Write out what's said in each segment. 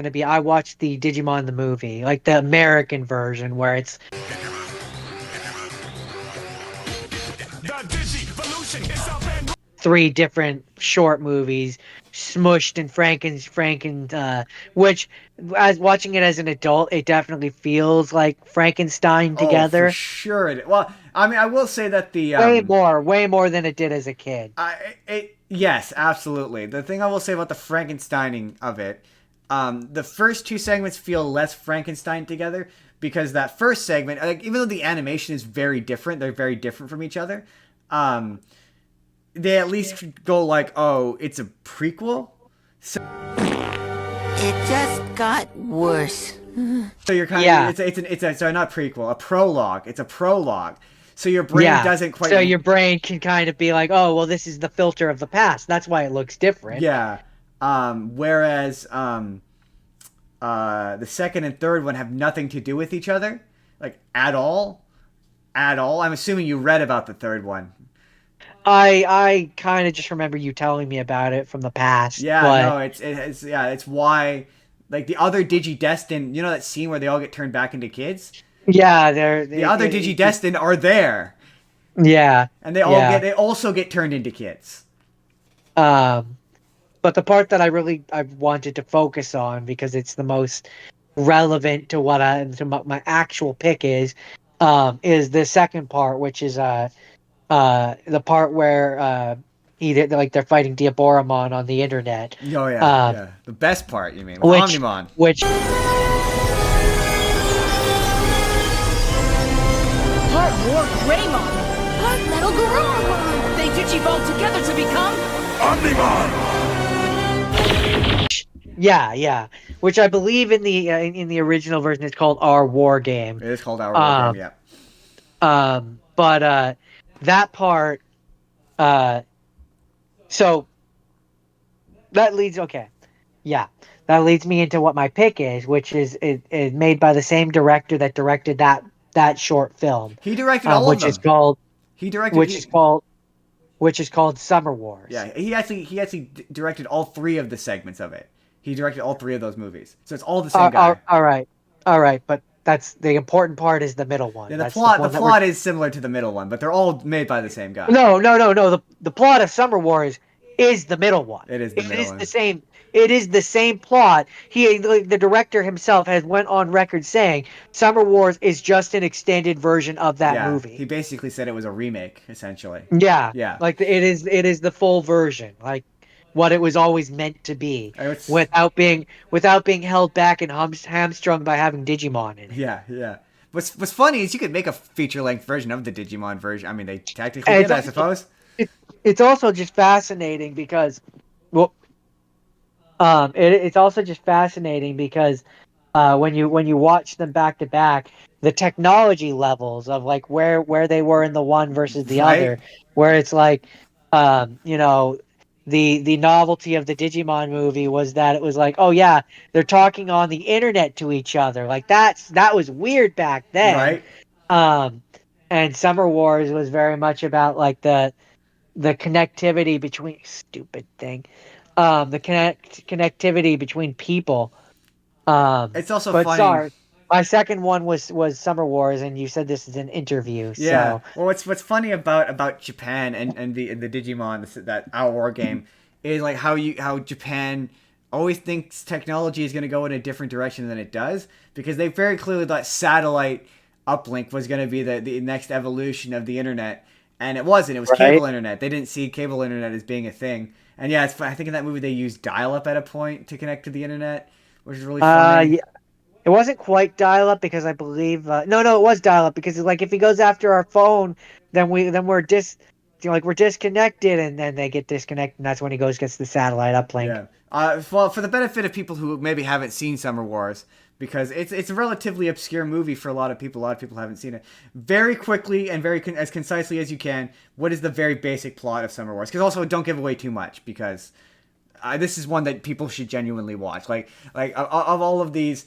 gonna be I watched the Digimon the movie, like the American version where it's three different short movies smushed in which as watching it as an adult, it definitely feels like Frankenstein Oh, for together. sure. Well, I mean, I will say that the Way more than it did as a kid. yes, absolutely. The thing I will say about the Frankensteining of it, the first two segments feel less Frankenstein together because that first segment, like, even though the animation is very different, they're very different from each other. Um, they at least go like, oh, it's a prequel. So It just got worse. you're kind of Yeah, it's a sorry, not prequel, a prologue. It's a prologue. So your brain yeah. doesn't quite So your brain can kind of be like, oh, well, this is the filter of the past. That's why it looks different. yeah. Whereas the second and third one have nothing to do with each other, like at all, at all. I'm assuming you read about the third one. I kind of just remember you telling me about it from the past, Yeah, but no, it's yeah, it's why like the other Digidestined, you know that scene where they all get turned back into kids? yeah, The other Digidestined are there. yeah, And yeah. they also get turned into kids. Um, but the part that I wanted to focus on because it's the most relevant to what my actual pick is the second part, which is the part where either like they're fighting Diaboromon on the internet, Oh yeah, um, yeah. The best part, you mean, with which Omnimon. which Part War Greymon! Part Metal Garurumon! They digivolved together to become... yeah, which I believe in the original version it's called Our War Game. It is called Our War Game, Um, yeah. but that part, uh, so that leads okay, yeah, that leads me into what my pick is, which is made by the same director that directed that short film, He directed all of which is them. called He directed which is he called which is called Summer Wars. Yeah, he actually directed all three of the segments of it. He directed all three of those movies. So it's all the same guy. All right, but that's the important part is the middle one. Yeah, That's the the one that we're plot is similar to the middle one, but they're all made by the same guy. no. The plot of Summer Wars is the middle one. It is the It middle is one. the same. It is the same plot. The director himself has went on record saying Summer Wars is just an extended version of that Yeah, he movie. basically said it was a remake, essentially. Yeah, Yeah. like it is the full version, like what it was always meant to be, It's without being held back and hamstrung by having Digimon in it. yeah, yeah. What's funny is you could make a feature length version of the Digimon version. I mean, they technically And did, I suppose. it's also just fascinating because, well, it's also just fascinating because when you watch them back to back, the technology levels of like where they were in the one versus the Right? other, where it's like, you know, the novelty of the Digimon movie was that it was like, oh yeah, they're talking on the internet to each other, like that was weird back then, Right? um, and Summer Wars was very much about like the connectivity between stupid thing, the connectivity between people. It's also But funny. sorry, my second one was Summer Wars, and you said this is an interview, Yeah. so Well, what's funny about Japan and the Digimon that Our War game is like how Japan always thinks technology is going to go in a different direction than it does because they very clearly thought satellite uplink was going to be the next evolution of the internet, and it wasn't. It was right. cable internet. They didn't see cable internet as being a thing. And yeah, I think in that movie they used dial up at a point to connect to the internet, which is really funny. Yeah, it wasn't quite dial up because I believe no, it was dial up because like if he goes after our phone, then we're disconnected, and then they get disconnected, and that's when he gets the satellite uplink. Yeah. Well, for the benefit of people who maybe haven't seen Summer Wars, because it's a relatively obscure movie for a lot of people. A lot of people haven't seen it. Very quickly and as concisely as you can, what is the very basic plot of Summer Wars? Because also don't give away too much because this is one that people should genuinely watch. Like of all of these.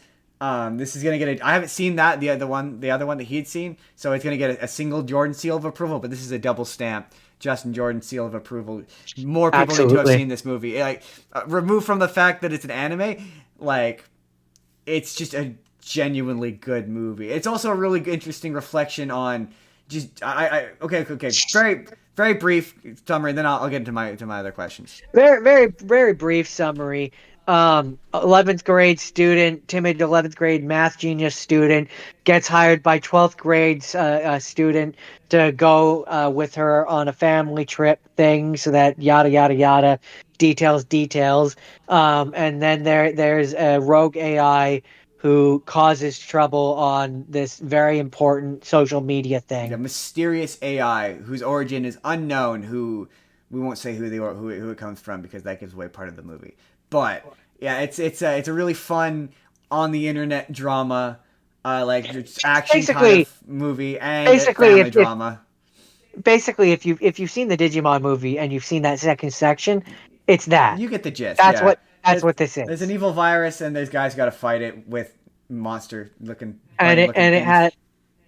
This is gonna get I haven't seen that the other one that he had seen, so it's gonna get a single Jordan seal of approval. But this is a double stamp Justin Jordan seal of approval. More people need to have Absolutely. seen this movie. Like removed from the fact that it's an anime, like it's just a genuinely good movie. It's also a really interesting reflection on just okay, very very brief summary, and then I'll get into my other questions. Very brief summary. 11th grade student, timid 11th grade math genius student, gets hired by 12th grade student to go with her on a family trip thing, so that yada yada yada, details. And then there's a rogue AI who causes trouble on this very important social media The thing. mysterious AI whose origin is unknown, who we won't say who they are, who it comes from, because that gives away part of the movie. But yeah, it's a really fun on the internet drama, like it's action kind Basically, of movie and a basically, family if drama. basically if you've seen the Digimon movie and you've seen that second section, it's that. You get the gist. That's Yeah, what that's what this there's an is. evil virus, and there's guys got to fight it with monster looking, And bunny it looking and it things. had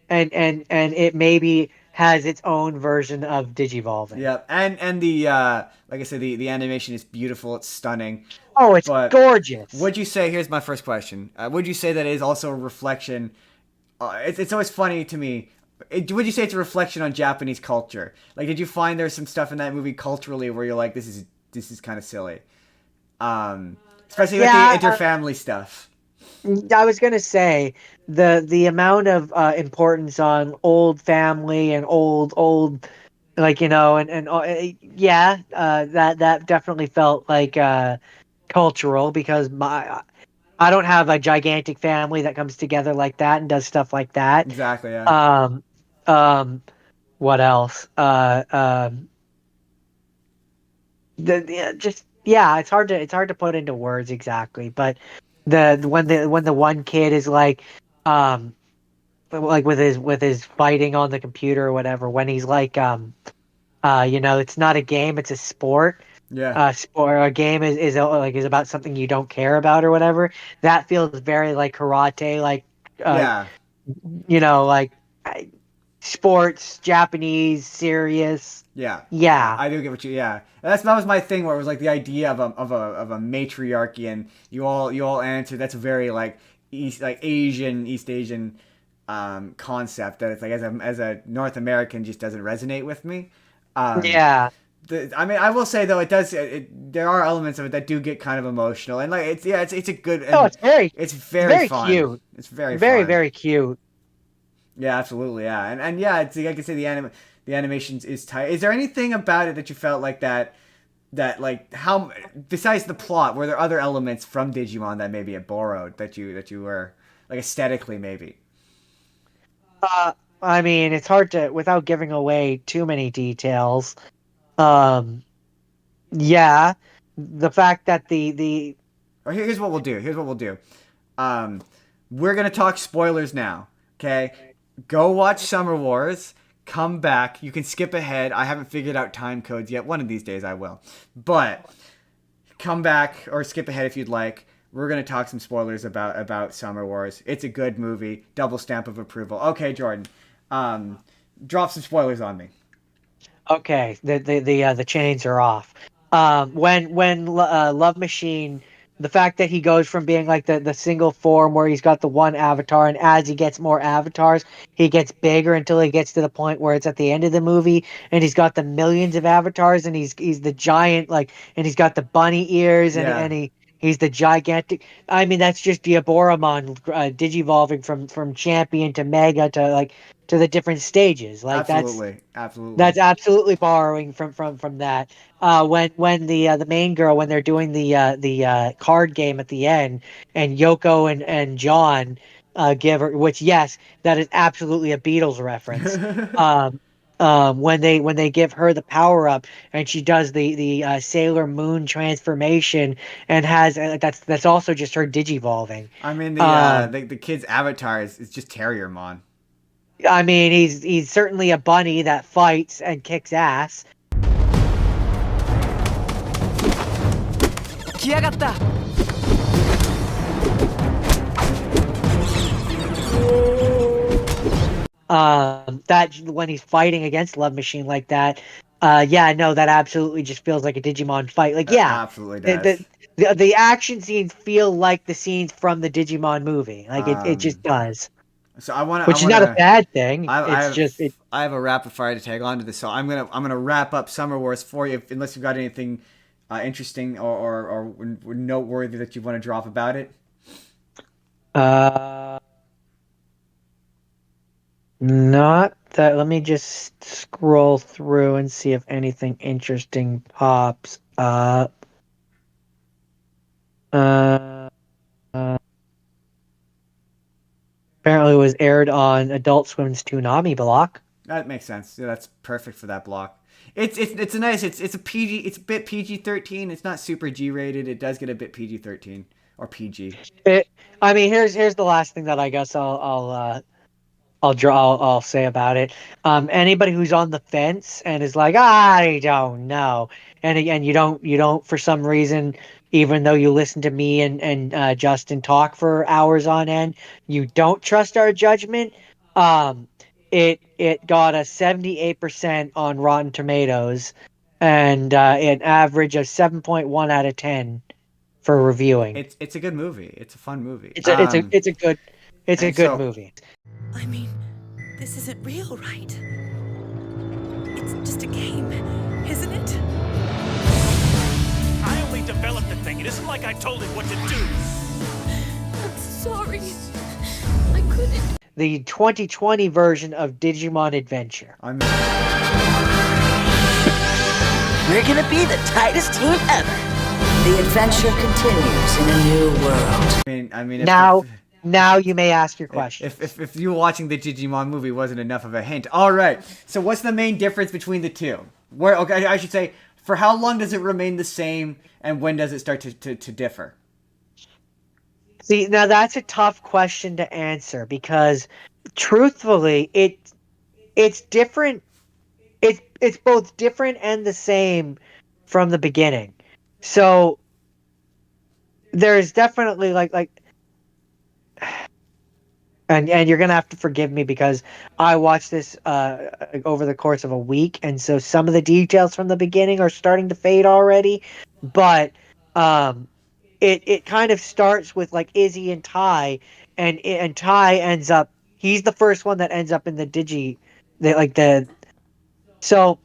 and it maybe has its own version of Digivolving. Yeah, and the like I said, the animation is beautiful. It's stunning. Oh, it's But gorgeous. would you say? Here's my first question. Would you say that it is also a reflection? It's always funny to me. Would you say it's a reflection on Japanese culture? Like, did you find there's some stuff in that movie culturally where you're like, this is kind of silly, especially with the Yeah, interfamily stuff. I was gonna say the amount of importance on old family and old like yeah, that definitely felt like cultural, because my I don't have a gigantic family that comes together like that and does stuff like that. Exactly. Yeah. Um, um, what else? Just yeah, it's hard to put into words exactly, but when the one kid is like with his fighting on the computer or whatever, when he's like it's not a game, it's a sport. Yeah. Or a game is about something you don't care about or whatever. That feels very like karate, uh Yeah. like I- sports, Japanese, serious. Yeah, Yeah. I do get what you. Yeah, that was my thing where it was like the idea of a matriarchy, and you all answer. That's a very like East Asian concept that it's like as a North American just doesn't resonate with me. Um, Yeah. I mean, I will say though, it does. There are elements of it that do get kind of emotional, and like it's a good Oh, and it's very very fun. cute. It's very Very, fun. very cute. Yeah, absolutely. Yeah, and yeah, it's like I could say the animations is tight. Is there anything about it that you felt like that like how besides the plot, were there other elements from Digimon that maybe it borrowed that you were like aesthetically maybe? Uh, I mean, it's hard to, without giving away too many details. Um, yeah, the fact that the Or here's what we'll do. Here's what we'll do. Um, we're gonna talk spoilers now. Okay, go watch Summer Wars. Come back. You can skip ahead. I haven't figured out time codes yet. One of these days I will. But come back or skip ahead if you'd like. We're gonna talk some spoilers about Summer Wars. It's a good movie. Double stamp of approval. Okay, Jordan. Um, drop some spoilers on me. Okay, the chains are off. When Love Machine, the fact that he goes from being like the single form where he's got the one avatar, and as he gets more avatars, he gets bigger until he gets to the point where it's at the end of the movie, and he's got the millions of avatars, and he's the giant, like, and he's got the bunny ears, and Yeah, he's the gigantic. I mean, that's just Diaboromon digivolving from champion to mega to like to the different stages. Like absolutely, absolutely. that's absolutely borrowing from that. When the main girl, when they're doing the card game at the end, and Yoko and John give her, which, yes, that is absolutely a Beatles reference. Um, when they give her the power up, and she does the Sailor Moon transformation, and has that's also just her digivolving. I mean Um, the kid's avatar is just Terriermon. I mean, he's certainly a bunny that fights and kicks ass. 来やがった That when he's fighting against Love Machine like that, yeah, no, that absolutely just feels like a Digimon fight. Like, yeah, Absolutely the, the does. The action scenes feel like the scenes from the Digimon movie. Like it just Um, does, so I which is not a wanna bad thing. I, I It's have just it. I have a rapid fire to tag on to this, so I'm gonna wrap up Summer Wars for you, unless you've got anything interesting or noteworthy that you want to drop about it. Uh, Not that. Let me just scroll through and see if anything interesting pops up. Uh, uh, Apparently, it was aired on Adult Swim's Toonami block. That makes sense. Yeah, that's perfect for that block. It's a nice. It's a PG. It's a bit PG-13. It's not super G-rated. It does get a bit PG-13 or PG. It, I mean, here's the last thing that I guess I'll say about it. Anybody who's on the fence and is like, I don't know, and again, you don't for some reason, even though you listen to me and Justin talk for hours on end, you don't trust our judgment. Um, it got a 78% on Rotten Tomatoes, and an average of 7.1 out of 10 for reviewing. It's a good movie. It's a fun movie. It's a it's a it's a good it's a And good so movie. I mean, this isn't real, right? It's just a game, isn't it? I only developed the thing. It isn't like I told it what to do. I'm sorry. I couldn't. The 2020 version of Digimon Adventure. I'm We're gonna be the tightest team ever. The adventure continues in a new world. I mean, if Now you may ask your question. if you watching the Digimon movie wasn't enough of a hint. All right. So what's the main difference between the two? Where okay, I should say for how long does it remain the same, and when does it start to differ? See, now that's a tough question to answer because truthfully, it's different. It's both different and the same from the beginning. So there's definitely like and you're gonna have to forgive me because I watched this over the course of a week, and so some of the details from the beginning are starting to fade already. But um, it kind of starts with like Izzy and Ty, and Ty ends up he's the first one that ends up in the the so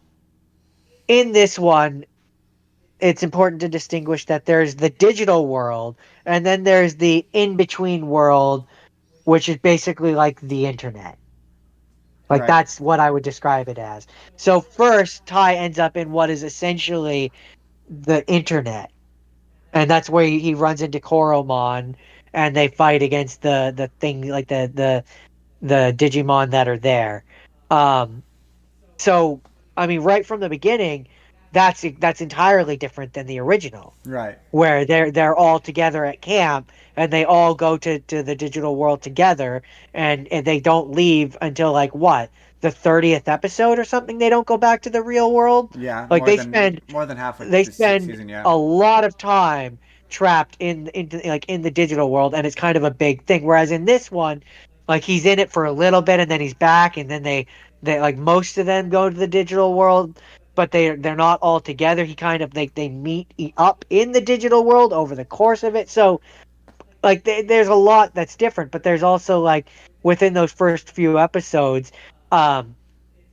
in this one. It's important to distinguish that there's the digital world and then there's the in between world, which is basically like the internet. Like Right. that's what I would describe it as. So first, Ty ends up in what is essentially the internet, and that's where he runs into Koromon, and they fight against the thing like the Digimon that are there. Um, so I mean, right from the beginning, that's entirely different than the original Right. where they're all together at camp and they all go to the digital world together and they don't leave until like what the 30th episode or something. They don't go back to the real world. Yeah. Like More than halfway they this spend season. Yeah. a lot of time trapped in the digital world, and it's kind of a big thing, whereas in this one, like he's in it for a little bit and then he's back, and then they like most of them go to the digital world, but they're not all together. He kind of they meet up in the digital world over the course of it. So like there's a lot that's different, but there's also like within those first few episodes, um,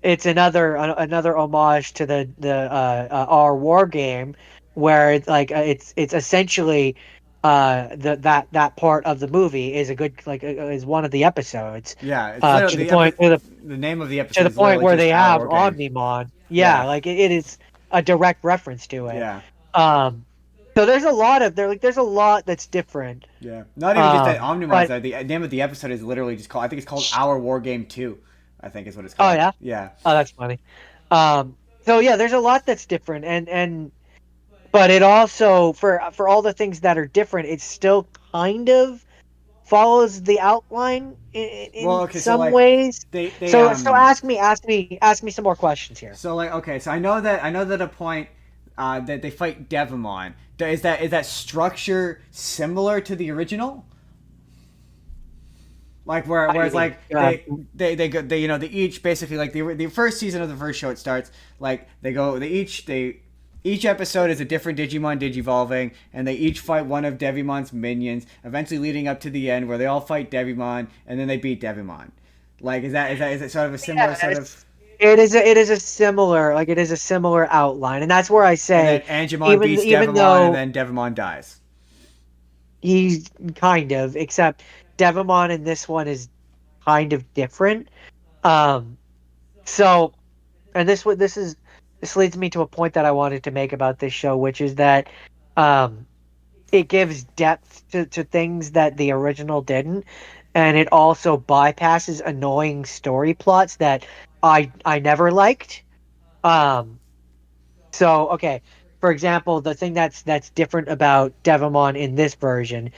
it's another homage to our war game, where it's essentially that part of the movie is a good is one of the episodes, Yeah. It's literally to the point the name of the to episode the is point literally where just they Our have War Game. Omnimon. Yeah, Yeah. like it is a direct reference to it. Yeah. Um, so there's a lot that's different. Yeah. Not even just that Omnimon. But The name of the episode is literally just called. I think it's called Our War Game 2. I think is what it's oh called. yeah, Yeah. oh that's funny. So yeah, there's a lot that's different, and but it also for all the things that are different, it still kind of follows the outline Well, in okay. So some like ways. they So ask me some more questions here. So like okay, so I know that a point that they fight Devimon. Is that structure similar to the original? Like whereas like Uh, they go they each basically like the first season of the first show it starts like they each episode is a different Digimon digivolving, and they each fight one of Devimon's minions, eventually leading up to the end where they all fight Devimon and then they beat Devimon. Like, is it sort of a similar sort of? It is a similar outline, and that's where I And then say Angemon beats even Devimon, and though then Devimon dies. he's kind of, except Devamon in this one is kind of different. Um, so, and this leads me to a point that I wanted to make about this show, which is that um, it gives depth to things that the original didn't, and it also bypasses annoying story plots that I never liked. Um, so okay, for example, the thing that's different about Devamon in this version,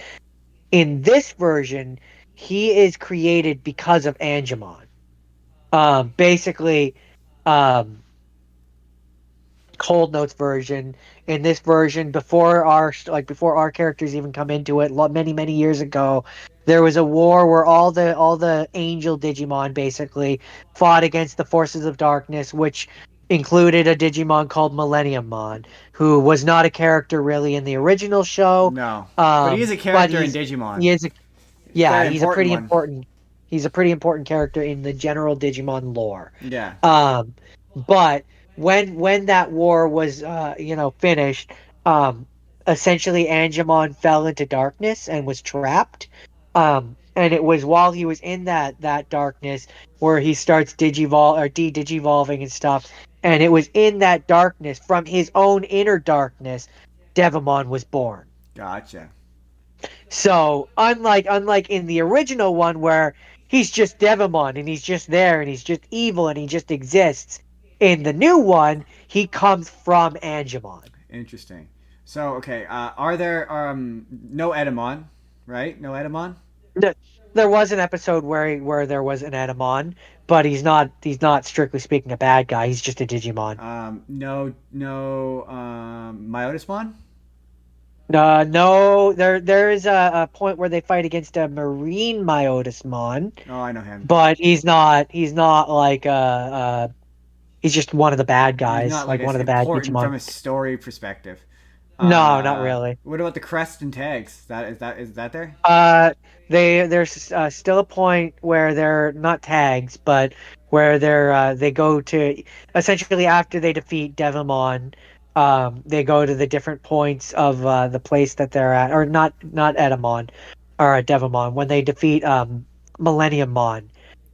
he is created because of Angemon. Basically, um, Cold Notes version. In this version, before our characters even come into it, many years ago, there was a war where all the angel Digimon basically fought against the forces of darkness, which included a Digimon called Millennium Mon, who was not a character really in the original show. No, but he is a But character in Digimon. he is a yeah, Very important one. he's a pretty important character in the general Digimon lore. Yeah. Um, but when that war was finished, um, essentially Angemon fell into darkness and was trapped. And it was while he was in that darkness where he starts digivolving and stuff. And it was in that darkness, from his own inner darkness, Devamon was born. Gotcha. So unlike in the original one where he's just Devamon and he's just there and he's just evil and he just exists, in the new one he comes from Angemon. Interesting. So, okay, are there no Edamon, right? No Edamon? Th- There was an episode where there was an Edamon, but he's not strictly speaking a bad guy. He's just a Digimon. No Myotismon? No, there is a point where they fight against a marine Myotismon, Oh, I know him. but he's not like he's just one of the bad He's guys, not like like one as of the bad important Digimon. from a story perspective. No, not really. What about the crest and tags? Is that there? Uh, there's still a point where they're not tags, but where they go to, essentially after they defeat Devamon, they go to the different points of the place that they're at, or not Edamon, or Devamon. When they defeat Millennium Mon,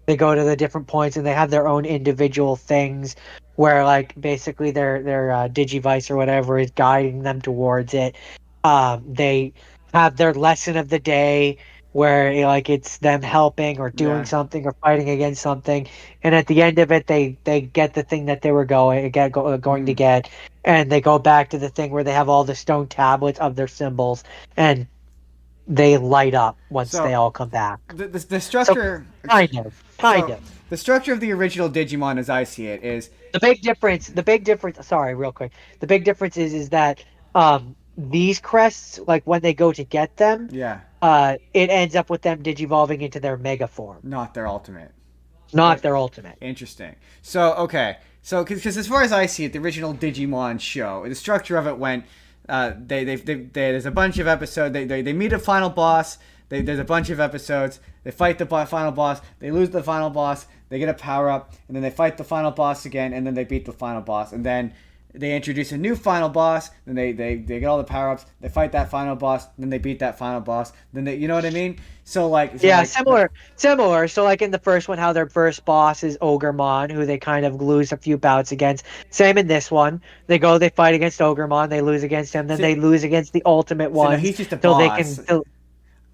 they go to the different points and they have their own individual things where like basically their Digivice or whatever is guiding them towards it. They have their lesson of the day where like it's them helping or doing Yeah. something or fighting against something, and at the end of it they get the thing that they were going to Mhm. get, and they go back to the thing where they have all the stone tablets of their symbols, and they light up once they So all come back. the So structure. kind So of. the structure of the original Digimon, as I see it, is The big difference, sorry, real quick. The big difference is that these crests, like when they go to get them, yeah, it ends up with them digivolving into their mega form, not their ultimate. not their ultimate. Interesting. So, okay. So, because as far as I see it, the original Digimon show, the structure of it went. There's a bunch of episodes. They meet a final boss. There's a bunch of episodes. They fight the final boss. They lose the final boss. They get a power up, and then they fight the final boss again, and then they beat the final boss, and then they introduce a new final boss. Then they get all the power ups. They fight that final boss. Then they beat that final boss. Then you know what I mean? Yeah, Like, similar. So like in the first one, how their first boss is Ogremon, who they kind of lose a few bouts against. Same in this one. They fight against Ogremon, they lose against him, then so, they lose against the ultimate so no, ones he's just a till they boss. can till,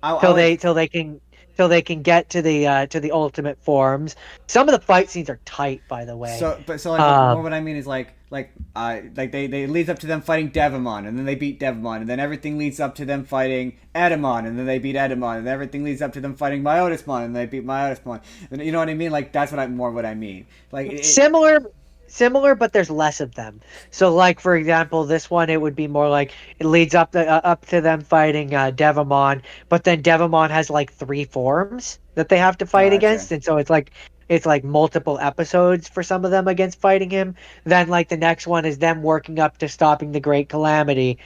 I till would. they till they can till they can get to the ultimate forms. Some of the fight scenes are tight, by the way. So like more Um, what I mean is like they leads up to them fighting Devimon, and then they beat Devimon, and then everything leads up to them fighting Edamon, and then they beat Edamon, and everything leads up to them fighting Myotismon, and they beat Myotismon. And you know what I mean? Like that's what I mean. Like similar similar, but there's less of them. So like for example, this one it would be more like it leads up to them fighting Devamon, but then Devamon has like three forms that they have to fight gotcha. against, and so it's like it's like multiple episodes for some of them against fighting him. Then like the next one is them working up to stopping the Great Calamity,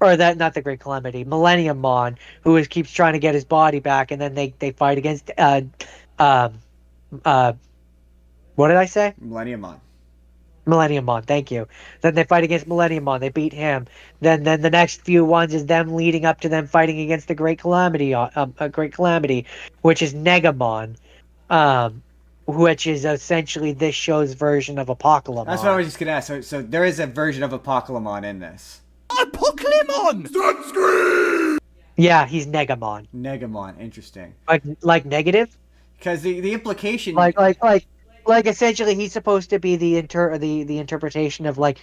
or that not the Great Calamity, Millennium Mon, who keeps trying to get his body back, and then they fight against um uh what did I say? Millennium Mon. Millennium Mon, thank you. Then they fight against Millennium Mon. They beat him. Then the next few ones is them leading up to them fighting against the Great Calamity, Great Calamity, which is Negamon, um, which is essentially this show's version of That's what I was Apocalypse. just gonna ask. So there is a version of Apocalypse in this. Apocalypse! Yeah, he's Negamon, Negamon, interesting. like negative, Because the implication, like like like essentially he's supposed to be the interpretation of like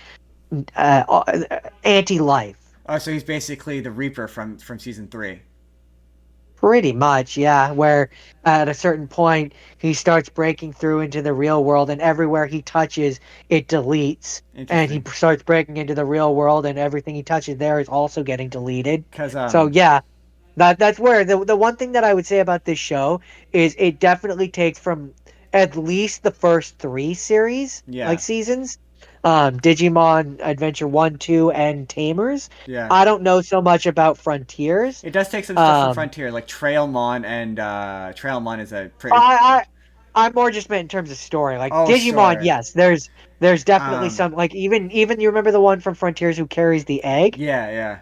anti-life. oh, so he's basically the Reaper from season 3. Pretty much, yeah. Where at a certain point he starts breaking through into the real world, and everywhere he touches, it deletes. And he Interesting. starts breaking into the real world, and everything he touches there is also getting deleted. Because So yeah, that's where the one thing that I would say about this show is it definitely takes from at least the first three series, like yeah, seasons, Digimon Adventure 1, 2, and Tamers. yeah. I don't know so much about Frontiers. It does take some stuff from Um, Frontier, like Trailmon, and Trailmon is a pretty. I I'm more just meant in terms of story. Like Oh, Digimon, story. yes, there's definitely Um, some like even you remember the one from Frontiers who carries the egg? yeah, yeah.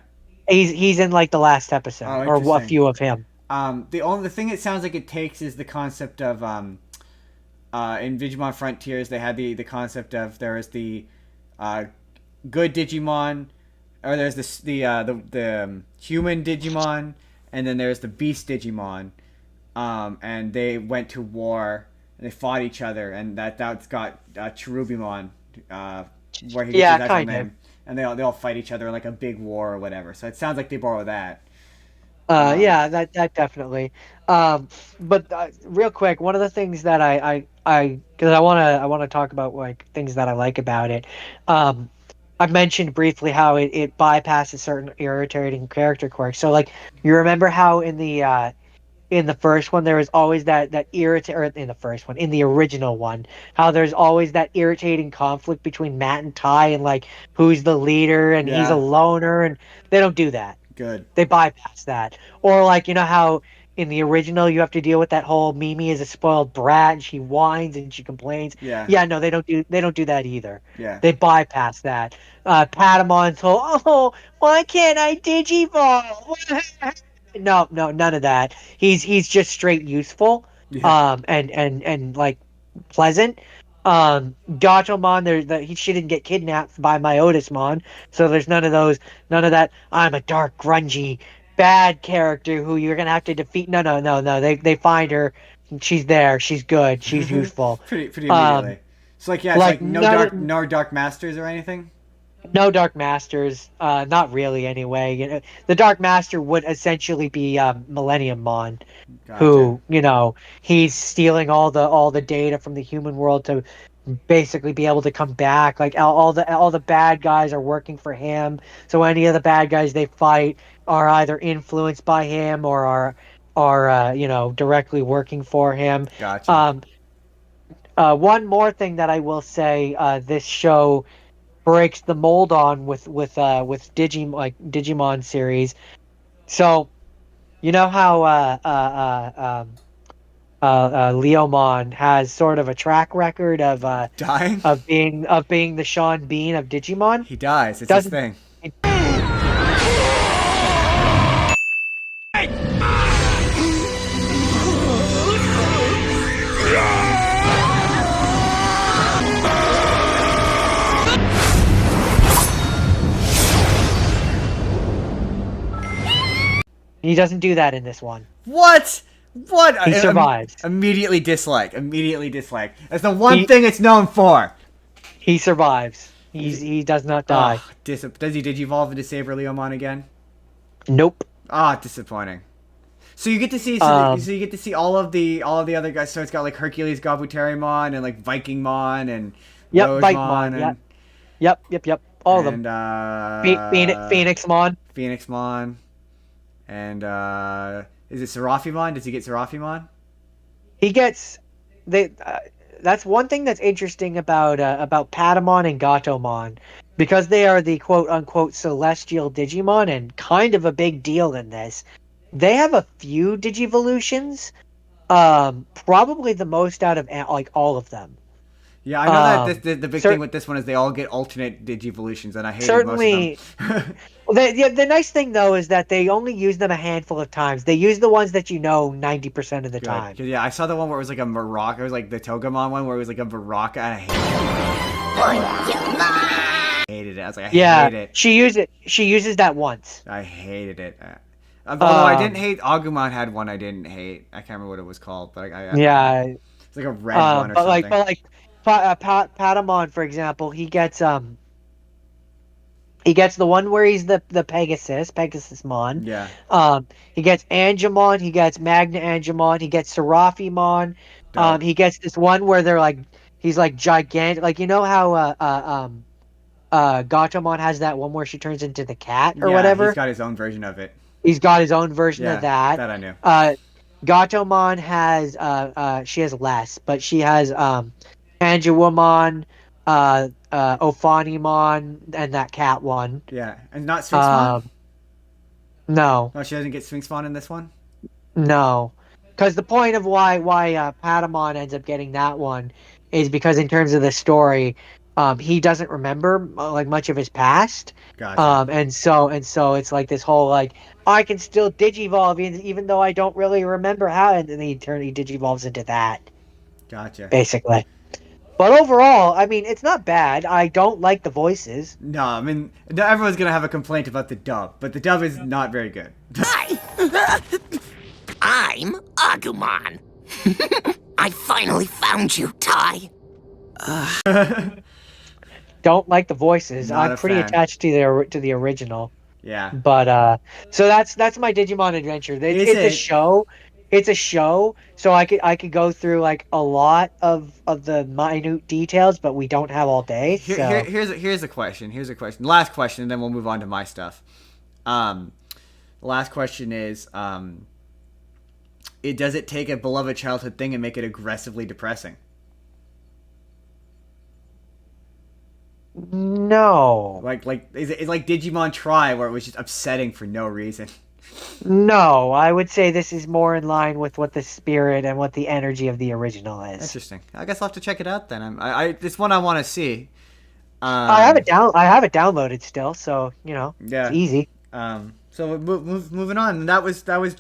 He's in like the last episode Oh, or a interesting. few of him. The thing it sounds like it takes is the concept of in Digimon Frontiers they had the concept of there is the uh, good Digimon, or there's the human Digimon, and then there's the beast Digimon, and they went to war and they fought each other, and that's got Cherubimon, uh, where he gets his Yeah, actual kind of. name, and they all fight each other in like a big war or whatever. So it sounds like they borrow that. Um, Yeah, that definitely. But real quick, one of the things that because I wanna talk about like things that I like about it. Um, I mentioned briefly how it bypasses certain irritating character quirks. So like you remember how in the first one there was always that irritate, or in the first one, in the original one, how there's always that irritating conflict between Matt and Ty, and like who's the leader, and he's a yeah, loner, and they don't do that. good. They bypass that. Or like you know how in the original you have to deal with that whole Mimi is a spoiled brat and she whines and she complains. Yeah, Yeah, no, they don't do that either. yeah. They bypass that. Patamon's whole, oh, why can't I Digivolve? No, no, none of that. He's just straight useful, Yeah. and like pleasant. Gatomon, she didn't get kidnapped by Myotismon, so there's none of that. I'm a dark, grungy, bad character who you're gonna have to defeat. No, no, no, no. They find her. She's there. She's good. She's useful. pretty Um, immediately. So like yeah, it's like like no dark masters or anything. no Dark Masters. Not really. Anyway, the Dark Master would essentially be Millennium Mon, Gotcha. who he's stealing all the data from the human world to basically be able to come back. Like all the bad guys are working for him, so any of the bad guys they fight are either influenced by him or are directly working for him. Gotcha. um one more thing that I will say, this show breaks the mold on with Digimon series. So you know how Leomon has sort of a track record Dying. of being the Sean Bean of Digimon. He dies. It's his Doesn't thing. he doesn't do that in this one. What? What? He survives. Immediately dislike. Immediately dislike. That's the one He thing it's known for. he survives. He does not die. Oh, does he digivolve into Saber Leomon again? Nope. Ah, disappointing. So you get to see Um. so you get to see all of the other guys. So it's got like Hercules Gabuterimon and like Vikingmon and Yep. Rosemon Bitemon. Yep. Yep. Yep. Yep. All of them. and Phoenixmon. Phoenixmon and is it Seraphimon? Does he get Seraphimon? He gets they. that's one thing that's interesting about Patamon and Gatomon, because they are the quote unquote celestial Digimon and kind of a big deal in this. They have a few Digivolutions, probably the most out of like all of them. Yeah, I know that Um, the big thing cer- with this one is they all get alternate Digivolutions, and I hated most of them. Certainly. Well, the nice thing though is that they only use them a handful of times. They use the ones that you know 90% of the Good. time. 'Cause, yeah, I saw the one where it was like a Maraca. It was like the Togemon one where it was like a Maraca, and I hated it. I was like, I Yeah, hate it. she uses that once. I hated it. Although I didn't Um, hate Agumon had one I didn't hate. I can't remember what it was called, but yeah. it's like a red one or But like, something. Patamon, for example, he gets the one where he's the Pegasusmon. Yeah. He gets Angemon, he gets Magna Angemon, he gets Seraphimon. Dope. He gets this one where they're like he's like gigantic, like you know how Gatomon has that one where she turns into the cat or Yeah, he's whatever. got his own version of it. He's got his own version of Yeah, that. that I knew. Uh, Gatomon has she has less, but she has Anjouamon, Ophanimon, and that cat one. Yeah, and not Sphinxmon? Um, no, Oh, she doesn't get Sphinxmon in this one? no, because the point of why Patamon ends up getting that one is because in terms of the story, he doesn't remember like much of his past. Gotcha. And so it's like this whole like I can still digivolve even though I don't really remember how, and then he digivolves into that Gotcha. basically. But overall, I mean, it's not bad. I don't like the voices. No, I mean, everyone's gonna have a complaint about the dub, but the dub is not very good. I'm Agumon. I finally found you, Ty. Don't like the voices. Not I'm a pretty fan. attached to the original. Yeah. But so that's my Digimon adventure. Is It's a it? show. It's a show, so I could go through like a lot of the minute details, but we don't have all day. So Here's a question. Here's a question. Last question, and then we'll move on to my stuff. The last question is, does it take a beloved childhood thing and make it aggressively depressing? no, Like is it like Digimon Try, where it was just upsetting for no reason? no, I would say this is more in line with what the spirit and what the energy of the original is. Interesting. I guess I'll have to check it out then. It's one I want to see. I have it downloaded still, so you know it's Yeah. easy. So moving on. That was George.